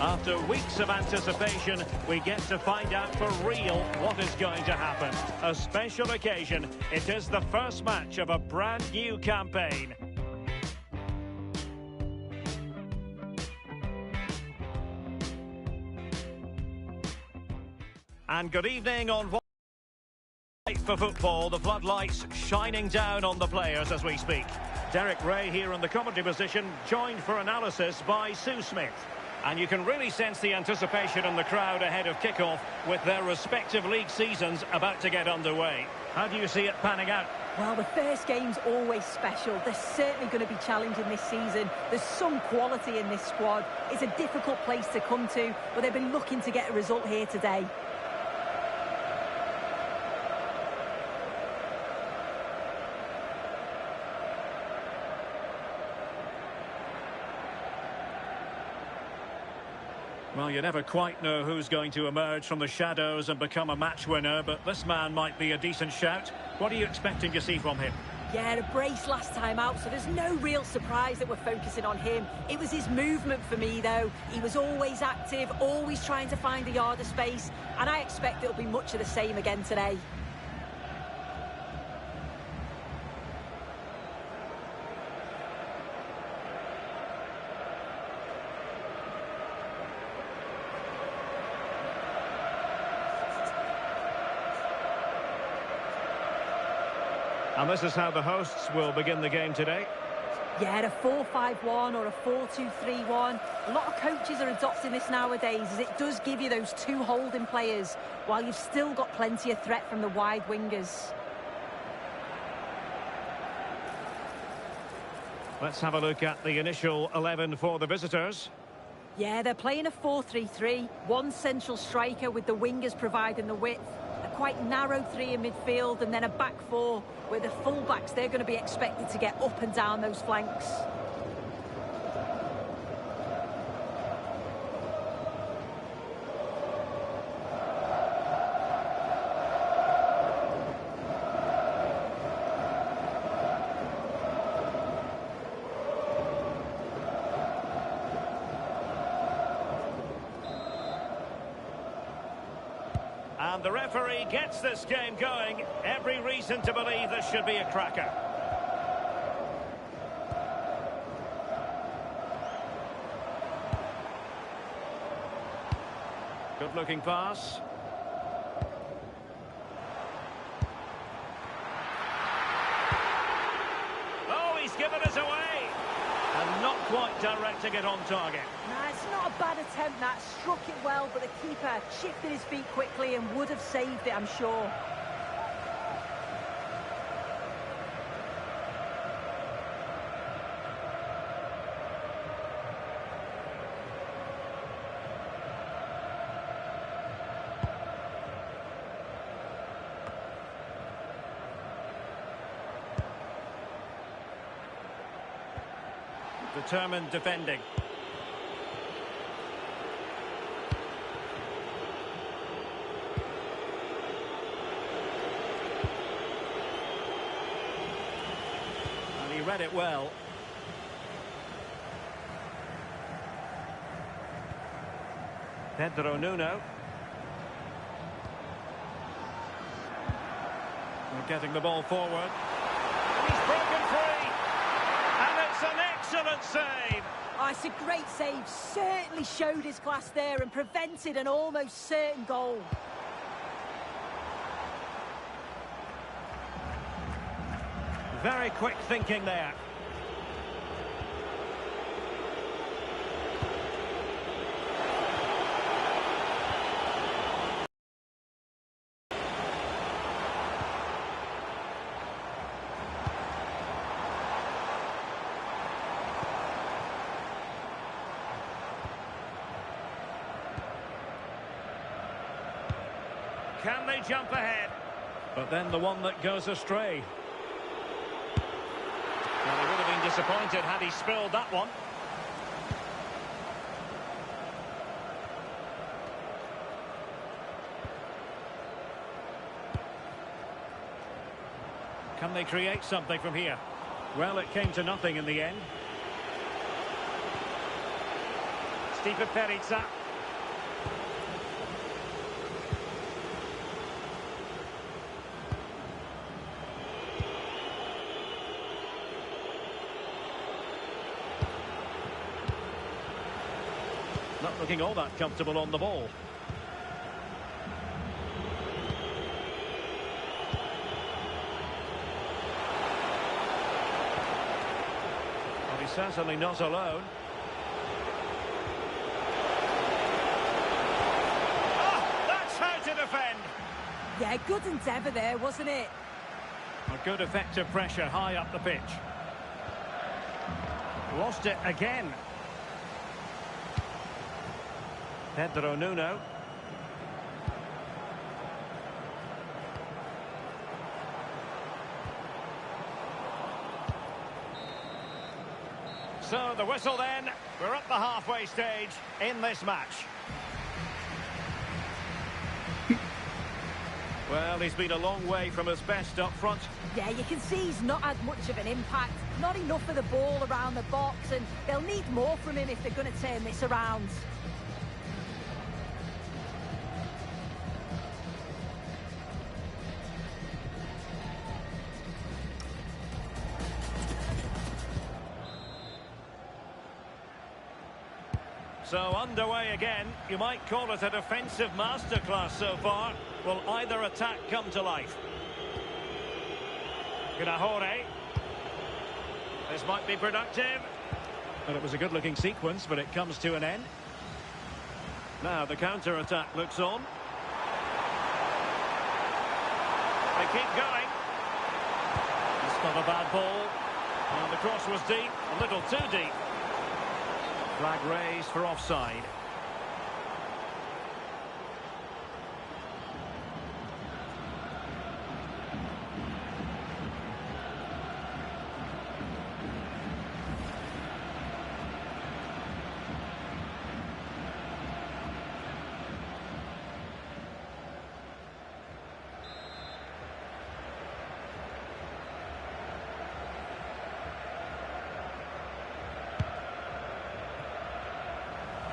After weeks of anticipation, we get to find out for real what is going to happen. A special occasion. It is the first match of a brand new campaign. And good evening on for football, the floodlights shining down on the players as we speak. Derek Ray here in the commentary position, joined for analysis by Sue Smith. And you can really sense the anticipation in the crowd ahead of kickoff with their respective league seasons about to get underway. How do you see it panning out? Well, the first game's always special. They're certainly going to be challenging this season. There's some quality in this squad. It's a difficult place to come to, but they've been looking to get a result here today. Well, you never quite know who's going to emerge from the shadows and become a match winner, but this man might be a decent shout. What are you expecting to see from him? Yeah, a brace last time out, so there's no real surprise that we're focusing on him. It was his movement for me, though. He was always active, always trying to find a yard of space, and I expect it'll be much of the same again today. And this is how the hosts will begin the game today. Yeah, a 4-5-1 or a 4-2-3-1. A lot of coaches are adopting this nowadays, as it does give you those two holding players, while you've still got plenty of threat from the wide wingers. Let's have a look at the initial 11 for the visitors. Yeah, they're playing a 4-3-3. One central striker with the wingers providing the width. A quite narrow three in midfield, and then a back four where the full-backs, they're going to be expected to get up and down those flanks. And the referee gets this game going. Every reason to believe this should be a cracker. Good-looking pass. Oh, he's given us away. And not quite directing it on target. Nah, it's not a bad attempt, that. Struck it well, but the keeper shifted his feet quickly and would have saved it, I'm sure. Determined defending. And he read it well. Pedro Nuno. We're getting the ball forward. He's broken free. And it's an excellent save. Oh, it's a great save. Certainly showed his class there and prevented an almost certain goal. Very quick thinking there. Can they jump ahead? But then the one that goes astray. Well, he would have been disappointed had he spilled that one. Can they create something from here? Well, it came to nothing in the end. Stipe Perica. Not looking all that comfortable on the ball. Well, he's certainly not alone. Oh, that's how to defend. Yeah, good endeavour there, wasn't it? A good effective pressure high up the pitch. Lost it again. Pedro Nuno. So the whistle then. We're at the halfway stage in this match. Well, he's been a long way from his best up front. Yeah, you can see he's not had much of an impact. Not enough of the ball around the box, and they'll need more from him if they're going to turn this around. So underway again. You might call it a defensive masterclass so far. Will either attack come to life? Gunahore. This might be productive. Well, it was a good-looking sequence, but it comes to an end. Now the counter-attack looks on. They keep going. It's not a bad ball. And the cross was deep, a little too deep. Flag raised for offside.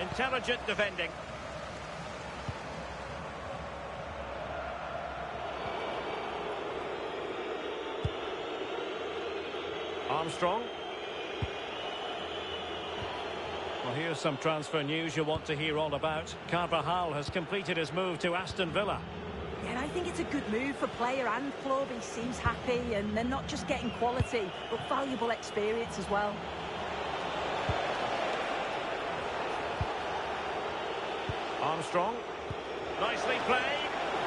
Intelligent defending. Armstrong. Well, here's some transfer news you'll want to hear all about. Carvajal has completed his move to Aston Villa. Yeah, and I think it's a good move for player and club. He seems happy, and they're not just getting quality, but valuable experience as well. Armstrong, nicely played.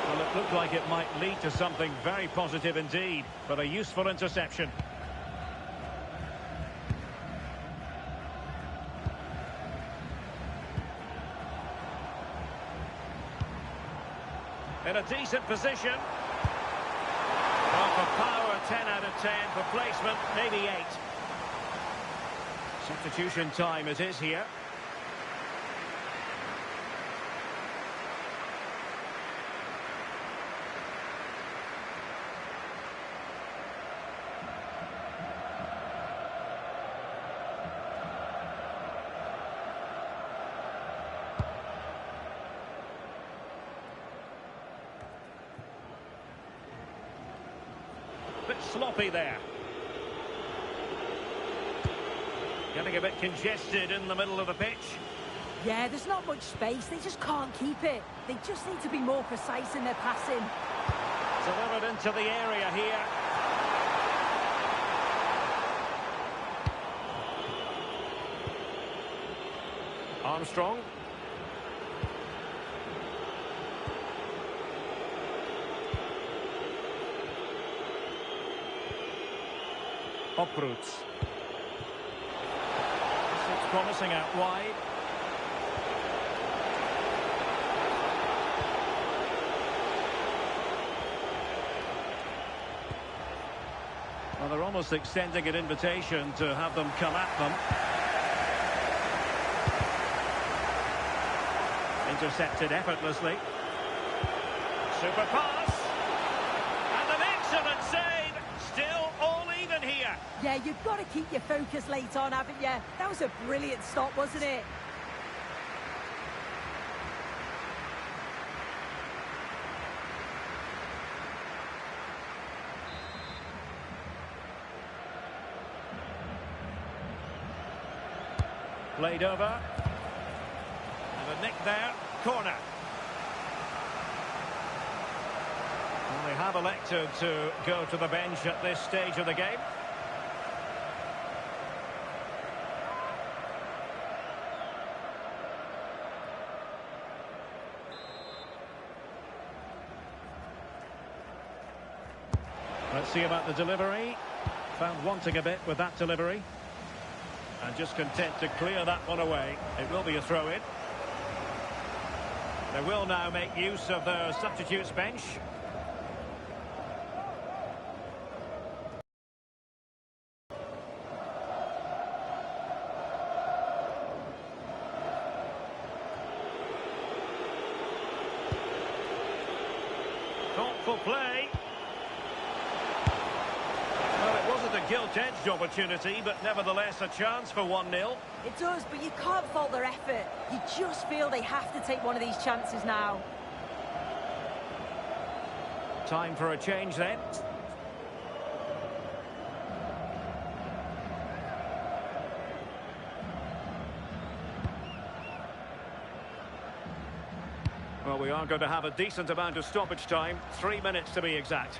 Well, it looked like it might lead to something very positive indeed, but a useful interception. In a decent position. Well, for power, 10 out of 10. For placement, maybe 8. Substitution time it is here. Bit sloppy there. Getting a bit congested in the middle of the pitch. Yeah, there's not much space. They just can't keep it. They just need to be more precise in their passing. Delivered into the area here. Armstrong. Oproots. It's promising out wide. Well, they're almost extending an invitation to have them come at them. Intercepted effortlessly. Super pass. And an excellent save. Still all even here. Yeah, you've got to keep your focus late on, haven't you? That was a brilliant stop, wasn't it? Played over. And a nick there. Corner. Well, they have elected to go to the bench at this stage of the game. Let's see about the delivery. Found wanting a bit with that delivery. And just content to clear that one away. It will be a throw-in. They will now make use of their substitutes bench. Thoughtful play. Well, it wasn't a gilt-edged opportunity, but nevertheless a chance for 1-0. It does, but you can't fault their effort. You just feel they have to take one of these chances now. Time for a change then. Well, we are going to have a decent amount of stoppage time. 3 minutes to be exact.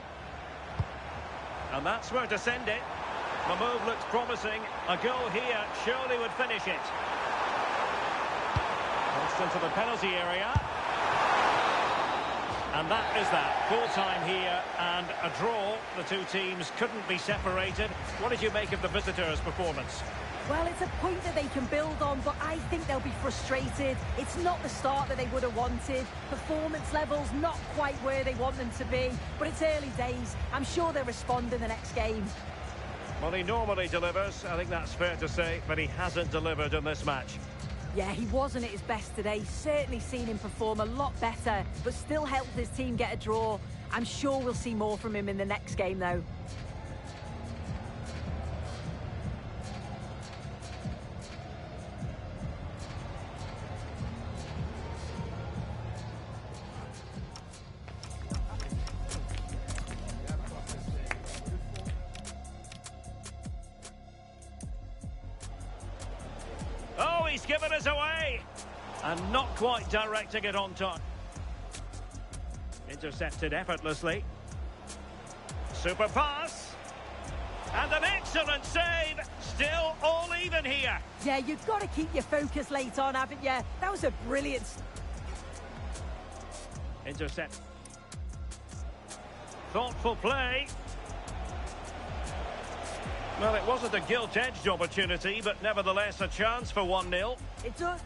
And that's where to send it. The move looks promising. A goal here surely would finish it. Crossed into the penalty area. And that is that. Full time here and a draw. The two teams couldn't be separated. What did you make of the visitors' performance? Well, it's a point that they can build on, but I think they'll be frustrated. It's not the start that they would have wanted. Performance levels not quite where they want them to be, but it's early days. I'm sure they'll respond in the next game. Well, he normally delivers, I think that's fair to say, but he hasn't delivered in this match. Yeah, he wasn't at his best today. Certainly seen him perform a lot better, but still helped his team get a draw. I'm sure we'll see more from him in the next game, though. Oh, he's given us away! And not quite directing it on top. Intercepted effortlessly. Super pass. And an excellent save. Still all even here. Yeah, you've got to keep your focus late on, haven't you? That was a brilliant... Intercept. Thoughtful play. Well, it wasn't a gilt-edged opportunity, but nevertheless a chance for 1-0. It does.